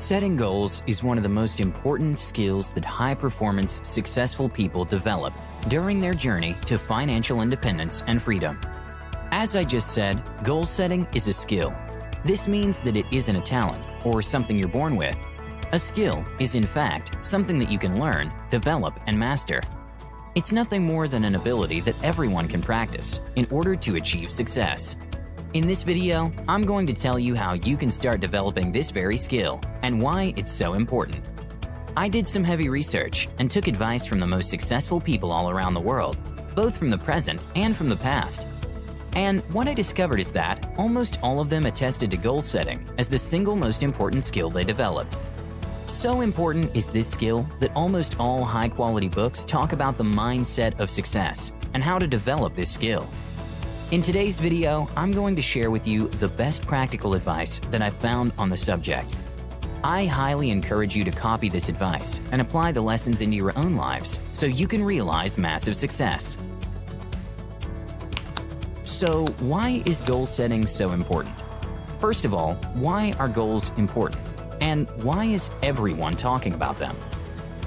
Setting goals is one of the most important skills that high-performance, successful people develop during their journey to financial independence and freedom. As I just said, goal setting is a skill. This means that it isn't a talent or something you're born with. A skill is, in fact, something that you can learn, develop, and master. It's nothing more than an ability that everyone can practice in order to achieve success. In this video, I'm going to tell you how you can start developing this very skill and why it's so important. I did some heavy research and took advice from the most successful people all around the world, both from the present and from the past. And what I discovered is that almost all of them attested to goal setting as the single most important skill they developed. So important is this skill that almost all high-quality books talk about the mindset of success and how to develop this skill. In today's video, I'm going to share with you the best practical advice that I've found on the subject. I highly encourage you to copy this advice and apply the lessons into your own lives so you can realize massive success. So, why is goal setting so important? First of all, why are goals important? And why is everyone talking about them?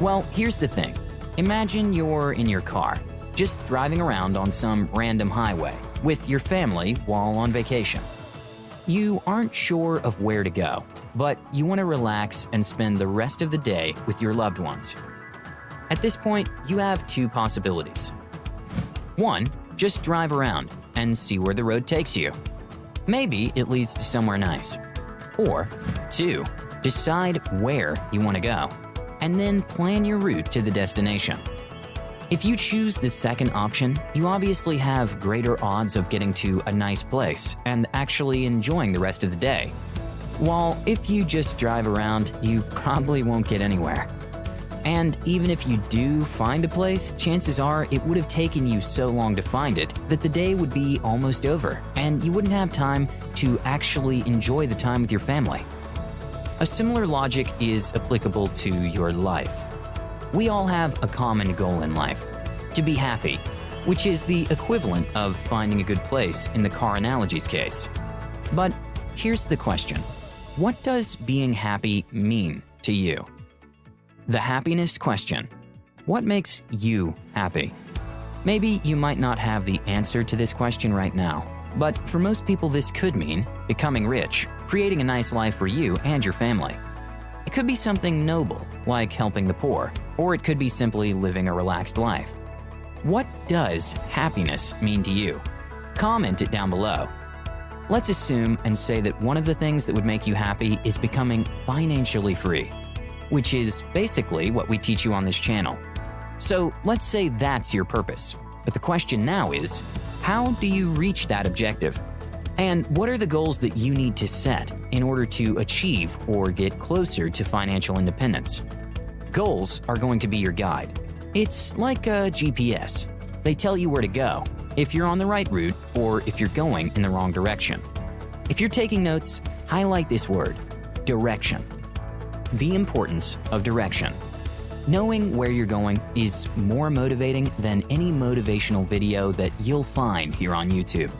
Well, here's the thing. Imagine you're in your car, just driving around on some random highway with your family while on vacation. You aren't sure of where to go, but you want to relax and spend the rest of the day with your loved ones. At this point, you have two possibilities. One, just drive around and see where the road takes you. Maybe it leads to somewhere nice. Or two, decide where you want to go, and then plan your route to the destination. If you choose the second option, you obviously have greater odds of getting to a nice place and actually enjoying the rest of the day. While if you just drive around, you probably won't get anywhere. And even if you do find a place, chances are it would have taken you so long to find it that the day would be almost over and you wouldn't have time to actually enjoy the time with your family. A similar logic is applicable to your life. We all have a common goal in life, to be happy, which is the equivalent of finding a good place in the car analogy's case. But here's the question. What does being happy mean to you? The happiness question. What makes you happy? Maybe you might not have the answer to this question right now, but for most people this could mean becoming rich, creating a nice life for you and your family. It could be something noble, like helping the poor, or it could be simply living a relaxed life. What does happiness mean to you? Comment it down below. Let's assume and say that one of the things that would make you happy is becoming financially free, which is basically what we teach you on this channel. So let's say that's your purpose. But the question now is, how do you reach that objective? And what are the goals that you need to set in order to achieve or get closer to financial independence? Goals are going to be your guide. It's like a GPS. They tell you where to go, if you're on the right route or if you're going in the wrong direction. If you're taking notes, highlight this word, direction. The importance of direction. Knowing where you're going is more motivating than any motivational video that you'll find here on YouTube.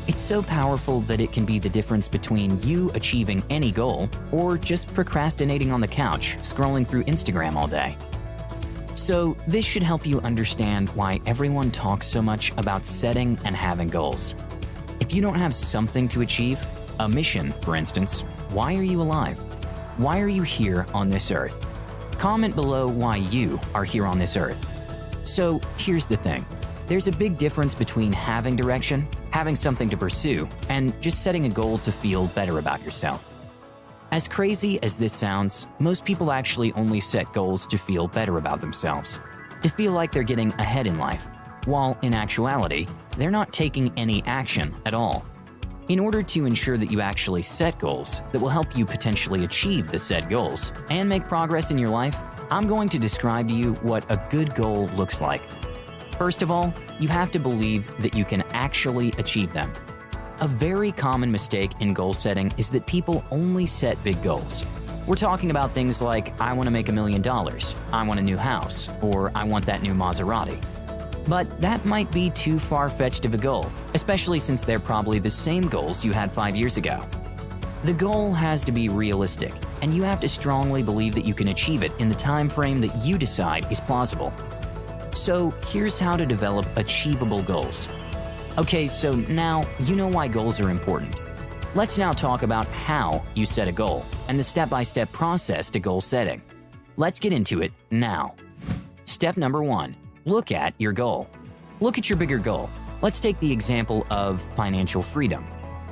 It's so powerful that it can be the difference between you achieving any goal or just procrastinating on the couch, scrolling through Instagram all day. So this should help you understand why everyone talks so much about setting and having goals. If you don't have something to achieve, a mission, for instance, why are you alive? Why are you here on this earth? Comment below why you are here on this earth. So here's the thing. There's a big difference between having direction, having something to pursue, and just setting a goal to feel better about yourself. As crazy as this sounds, most people actually only set goals to feel better about themselves, to feel like they're getting ahead in life, while in actuality, they're not taking any action at all. In order to ensure that you actually set goals that will help you potentially achieve the set goals and make progress in your life, I'm going to describe to you what a good goal looks like. First of all, you have to believe that you can actually achieve them. A very common mistake in goal setting is that people only set big goals. We're talking about things like, I want to make $1 million, I want a new house, or I want that new Maserati. But that might be too far-fetched of a goal, especially since they're probably the same goals you had 5 years ago. The goal has to be realistic and you have to strongly believe that you can achieve it in the time frame that you decide is plausible. So here's how to develop achievable goals. Okay, so now you know why goals are important. Let's now talk about how you set a goal and the step-by-step process to goal setting. Let's get into it now. Step number 1, look at your goal. Look at your bigger goal. Let's take the example of financial freedom.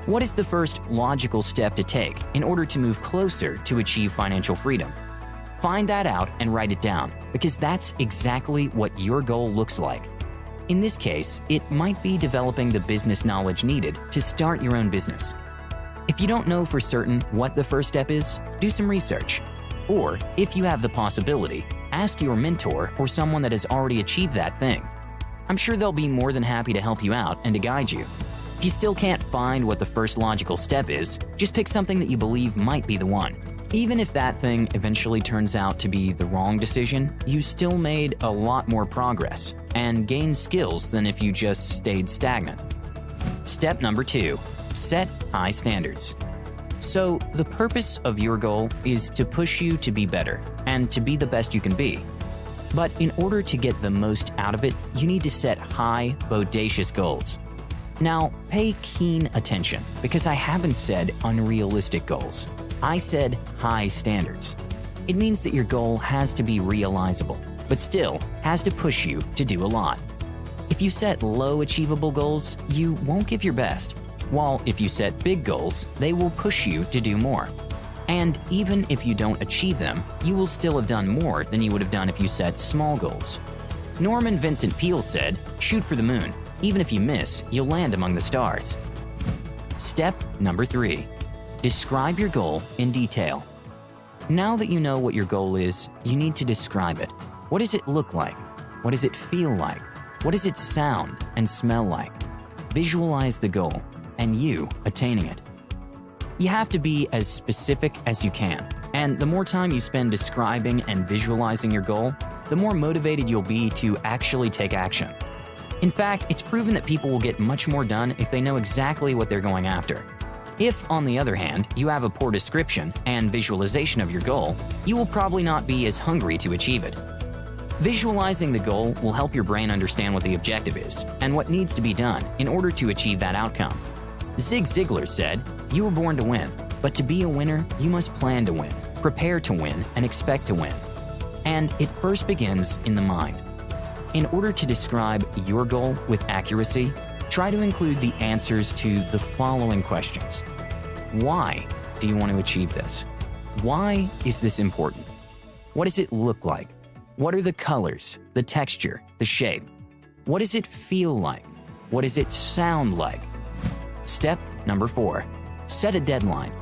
What is the first logical step to take in order to move closer to achieve financial freedom? Find that out and write it down, because that's exactly what your goal looks like. In this case, it might be developing the business knowledge needed to start your own business. If you don't know for certain what the first step is, do some research. Or, if you have the possibility, ask your mentor or someone that has already achieved that thing. I'm sure they'll be more than happy to help you out and to guide you. If you still can't find what the first logical step is, just pick something that you believe might be the one. Even if that thing eventually turns out to be the wrong decision, you still made a lot more progress and gained skills than if you just stayed stagnant. Step number 2, set high standards. So the purpose of your goal is to push you to be better and to be the best you can be. But in order to get the most out of it, you need to set high, bodacious goals. Now, pay keen attention, because I haven't said unrealistic goals. I said high standards. It means that your goal has to be realizable, but still has to push you to do a lot. If you set low achievable goals, you won't give your best, while if you set big goals, they will push you to do more. And even if you don't achieve them, you will still have done more than you would have done if you set small goals. Norman Vincent Peale said, "Shoot for the moon. Even if you miss, you'll land among the stars." Step number 3, describe your goal in detail. Now that you know what your goal is, you need to describe it. What does it look like? What does it feel like? What does it sound and smell like? Visualize the goal and you attaining it. You have to be as specific as you can, and the more time you spend describing and visualizing your goal, the more motivated you'll be to actually take action. In fact, it's proven that people will get much more done if they know exactly what they're going after. If, on the other hand, you have a poor description and visualization of your goal, you will probably not be as hungry to achieve it. Visualizing the goal will help your brain understand what the objective is and what needs to be done in order to achieve that outcome. Zig Ziglar said, "You were born to win, but to be a winner, you must plan to win, prepare to win, and expect to win." And it first begins in the mind. In order to describe your goal with accuracy, try to include the answers to the following questions. Why do you want to achieve this? Why is this important? What does it look like? What are the colors, the texture, the shape? What does it feel like? What does it sound like? Step number 4, set a deadline.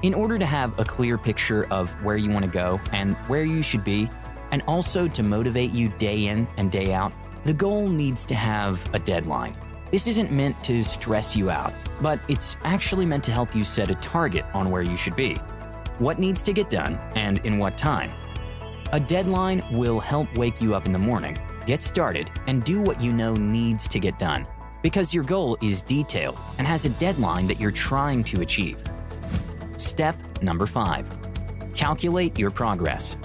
In order to have a clear picture of where you want to go and where you should be, and also to motivate you day in and day out, the goal needs to have a deadline. This isn't meant to stress you out, but it's actually meant to help you set a target on where you should be, what needs to get done, and in what time. A deadline will help wake you up in the morning, get started, and do what you know needs to get done, because your goal is detailed and has a deadline that you're trying to achieve. Step number 5, calculate your progress.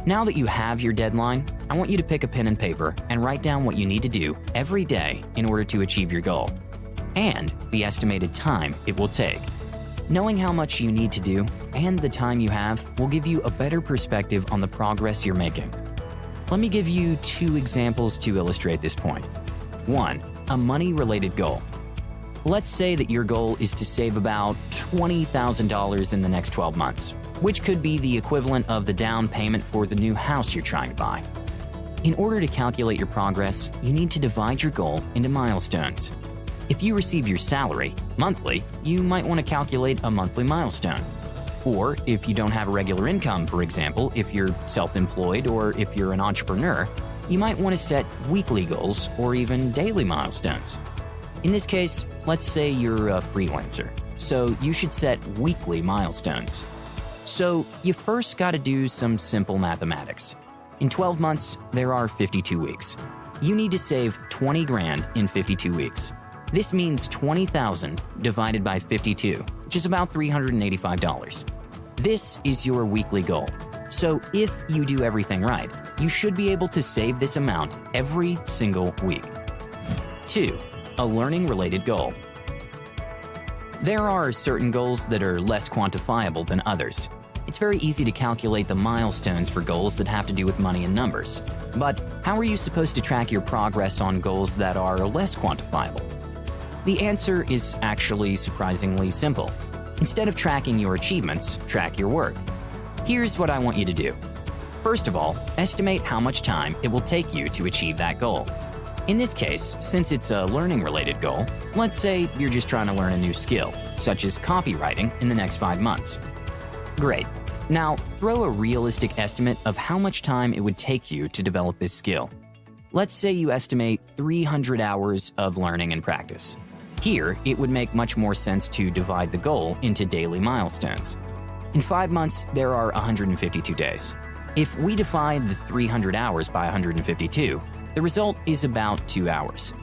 Now that you have your deadline, I want you to pick a pen and paper and write down what you need to do every day in order to achieve your goal, and the estimated time it will take. Knowing how much you need to do and the time you have will give you a better perspective on the progress you're making. Let me give you 2 examples to illustrate this point. 1, a money-related goal. Let's say that your goal is to save about $20,000 in the next 12 months, which could be the equivalent of the down payment for the new house you're trying to buy. In order to calculate your progress, you need to divide your goal into milestones. If you receive your salary monthly, you might want to calculate a monthly milestone. Or if you don't have a regular income, for example, if you're self-employed or if you're an entrepreneur, you might want to set weekly goals or even daily milestones. In this case, let's say you're a freelancer, so you should set weekly milestones. So you first got to do some simple mathematics. In 12 months, there are 52 weeks. You need to save 20 grand in 52 weeks. This means 20,000 divided by 52, which is about $385. This is your weekly goal. So if you do everything right, you should be able to save this amount every single week. 2. A learning-related goal. There are certain goals that are less quantifiable than others. It's very easy to calculate the milestones for goals that have to do with money and numbers. But how are you supposed to track your progress on goals that are less quantifiable? The answer is actually surprisingly simple. Instead of tracking your achievements, track your work. Here's what I want you to do. First of all, estimate how much time it will take you to achieve that goal. In this case, since it's a learning-related goal, let's say you're just trying to learn a new skill, such as copywriting, in the next 5 months. Great. Now, throw a realistic estimate of how much time it would take you to develop this skill. Let's say you estimate 300 hours of learning and practice. Here, it would make much more sense to divide the goal into daily milestones. In 5 months, there are 152 days. If we divide the 300 hours by 152, the result is about 2 hours.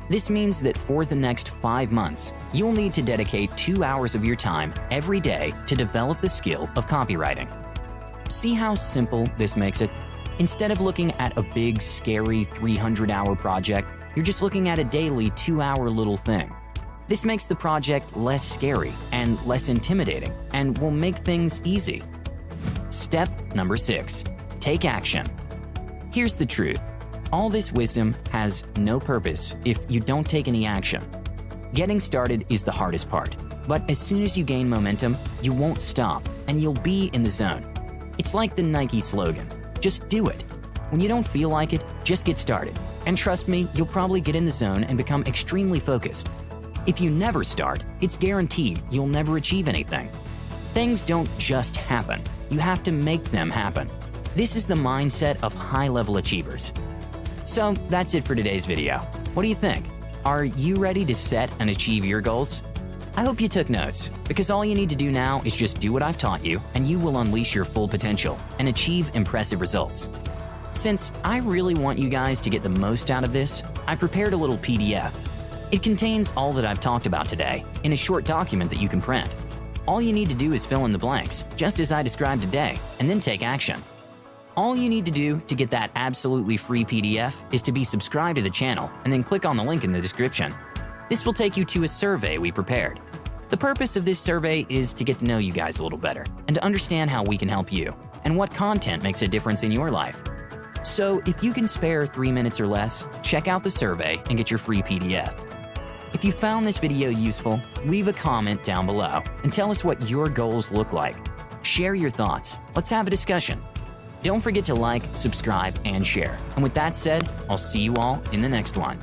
This means that for the next 5 months, you'll need to dedicate 2 hours of your time every day to develop the skill of copywriting. See how simple this makes it? Instead of looking at a big, scary 300-hour project, you're just looking at a daily 2-hour little thing. This makes the project less scary and less intimidating and will make things easy. Step number 6, take action. Here's the truth. All this wisdom has no purpose if you don't take any action. Getting started is the hardest part, but as soon as you gain momentum, you won't stop and you'll be in the zone. It's like the Nike slogan, just do it. When you don't feel like it, just get started. And trust me, you'll probably get in the zone and become extremely focused. If you never start, it's guaranteed you'll never achieve anything. Things don't just happen. You have to make them happen. This is the mindset of high-level achievers. So that's it for today's video. What do you think? Are you ready to set and achieve your goals? I hope you took notes, because all you need to do now is just do what I've taught you, and you will unleash your full potential and achieve impressive results. Since I really want you guys to get the most out of this, I prepared a little PDF. It contains all that I've talked about today in a short document that you can print. All you need to do is fill in the blanks, just as I described today, and then take action. All you need to do to get that absolutely free PDF is to be subscribed to the channel and then click on the link in the description. This will take you to a survey we prepared. The purpose of this survey is to get to know you guys a little better and to understand how we can help you and what content makes a difference in your life. So if you can spare 3 minutes or less, check out the survey and get your free PDF. If you found this video useful, leave a comment down below and tell us what your goals look like. Share your thoughts. Let's have a discussion. Don't forget to like, subscribe, and share. And with that said, I'll see you all in the next one.